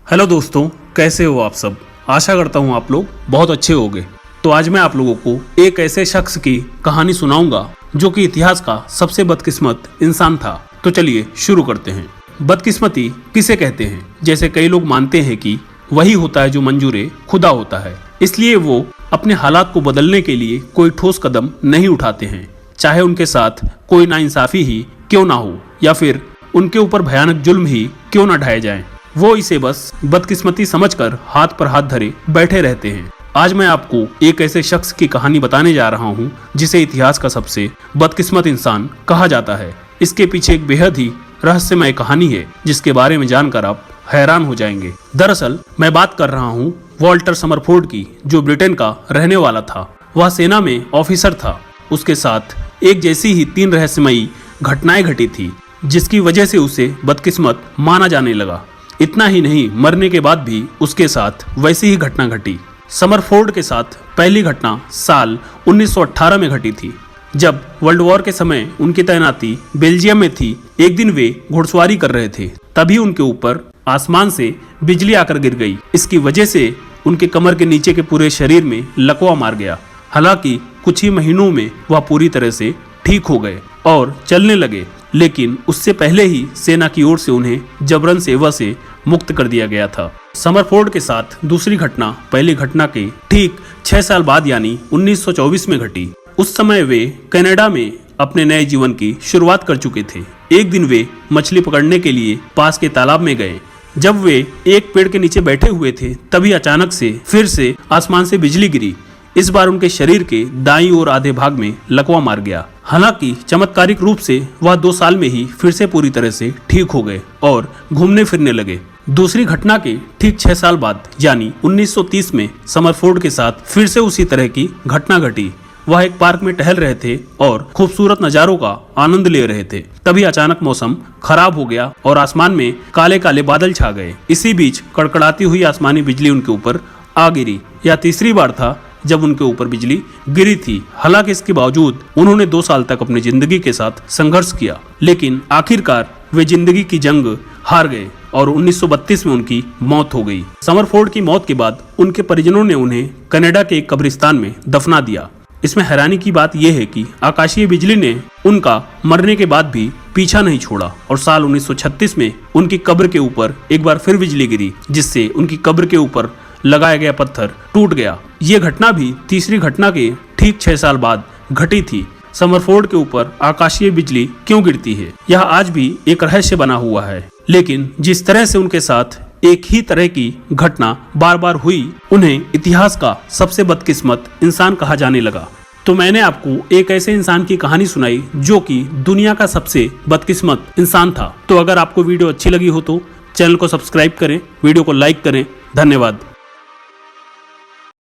Hello दोस्तों, कैसे हो आप सब। आशा करता हूँ आप लोग बहुत अच्छे होंगे। तो आज मैं आप लोगों को एक ऐसे शख्स की कहानी सुनाऊंगा जो कि इतिहास का सबसे बदकिस्मत इंसान था। तो चलिए शुरू करते हैं। बदकिस्मती किसे कहते हैं? जैसे कई लोग मानते हैं कि वही होता है जो मंजूरे खुदा होता है, इसलिए वो अपने हालात को बदलने के लिए कोई ठोस कदम नहीं उठाते हैं, चाहे उनके साथ कोई नाइंसाफी ही क्यों ना हो या फिर उनके ऊपर भयानक जुल्म ही क्यों ना ढाए जाएं। वो इसे बस बदकिस्मती समझकर हाथ पर हाथ धरे बैठे रहते हैं। आज मैं आपको एक ऐसे शख्स की कहानी बताने जा रहा हूँ जिसे इतिहास का सबसे बदकिस्मत इंसान कहा जाता है। इसके पीछे एक बेहद ही रहस्यमय कहानी है जिसके बारे में जानकर आप हैरान हो जाएंगे। दरअसल मैं बात कर रहा हूँ वॉल्टर समरफोर्ड की, जो ब्रिटेन का रहने वाला था। वह सेना में ऑफिसर था। उसके साथ एक जैसी ही 3 रहस्यमयी घटनाएं घटी थी जिसकी वजह से उसे बदकिस्मत माना जाने लगा। इतना ही नहीं, मरने के बाद भी उसके साथ वैसी ही घटना घटी। समरफोर्ड के साथ पहली घटना साल 1918 में घटी थी, जब वर्ल्ड वॉर के समय उनकी तैनाती बेल्जियम में थी। एक दिन वे घुड़सवारी कर रहे थे, तभी उनके ऊपर आसमान से बिजली आकर गिर गई। इसकी वजह से उनके कमर के नीचे के पूरे शरीर में लकवा मार गया। हालांकि कुछ ही महीनों में वह पूरी तरह से ठीक हो गए और चलने लगे, लेकिन उससे पहले ही सेना की ओर से उन्हें जबरन सेवा से मुक्त कर दिया गया था। समरफोर्ड के साथ दूसरी घटना पहली घटना के ठीक 6 साल बाद यानी 1924 में घटी। उस समय वे कनाडा में अपने नए जीवन की शुरुआत कर चुके थे। एक दिन वे मछली पकड़ने के लिए पास के तालाब में गए। जब वे एक पेड़ के नीचे बैठे हुए थे, तभी अचानक से फिर से आसमान से बिजली गिरी। इस बार उनके शरीर के दाईं ओर आधे भाग में लकवा मार गया। हालांकि चमत्कारिक रूप से वह 2 साल में ही फिर से पूरी तरह से ठीक हो गए और घूमने फिरने लगे। दूसरी घटना के ठीक 6 साल बाद यानी 1930 में समरफोर्ड के साथ फिर से उसी तरह की घटना घटी। वह एक पार्क में टहल रहे थे और खूबसूरत नजारों का आनंद ले रहे थे। तभी अचानक मौसम खराब हो गया और आसमान में काले काले बादल छा गए। इसी बीच कड़कड़ाती हुई आसमानी बिजली उनके ऊपर आ गिरी। यह तीसरी बार था जब उनके ऊपर बिजली गिरी थी। हालांकि इसके बावजूद उन्होंने 2 साल तक अपनी जिंदगी के साथ संघर्ष किया, लेकिन आखिरकार वे जिंदगी की जंग हार गए और 1932 में उनकी मौत हो गई। समरफोर्ड की मौत के बाद उनके परिजनों ने उन्हें कनाडा के एक कब्रिस्तान में दफना दिया। इसमें हैरानी की बात यह है कि आकाशीय बिजली ने उनका मरने के बाद भी पीछा नहीं छोड़ा और साल 1936 में उनकी कब्र के ऊपर एक बार फिर बिजली गिरी, जिससे उनकी कब्र के ऊपर लगाया गया पत्थर टूट गया। ये घटना भी तीसरी घटना के ठीक 6 साल बाद घटी थी। समरफोर्ड के ऊपर आकाशीय बिजली क्यों गिरती है, यह आज भी एक रहस्य बना हुआ है। लेकिन जिस तरह से उनके साथ एक ही तरह की घटना बार बार हुई, उन्हें इतिहास का सबसे बदकिस्मत इंसान कहा जाने लगा। तो मैंने आपको एक ऐसे इंसान की कहानी सुनाई जो कि दुनिया का सबसे बदकिस्मत इंसान था। तो अगर आपको वीडियो अच्छी लगी हो तो चैनल को सब्सक्राइब करें, वीडियो को लाइक करें। धन्यवाद।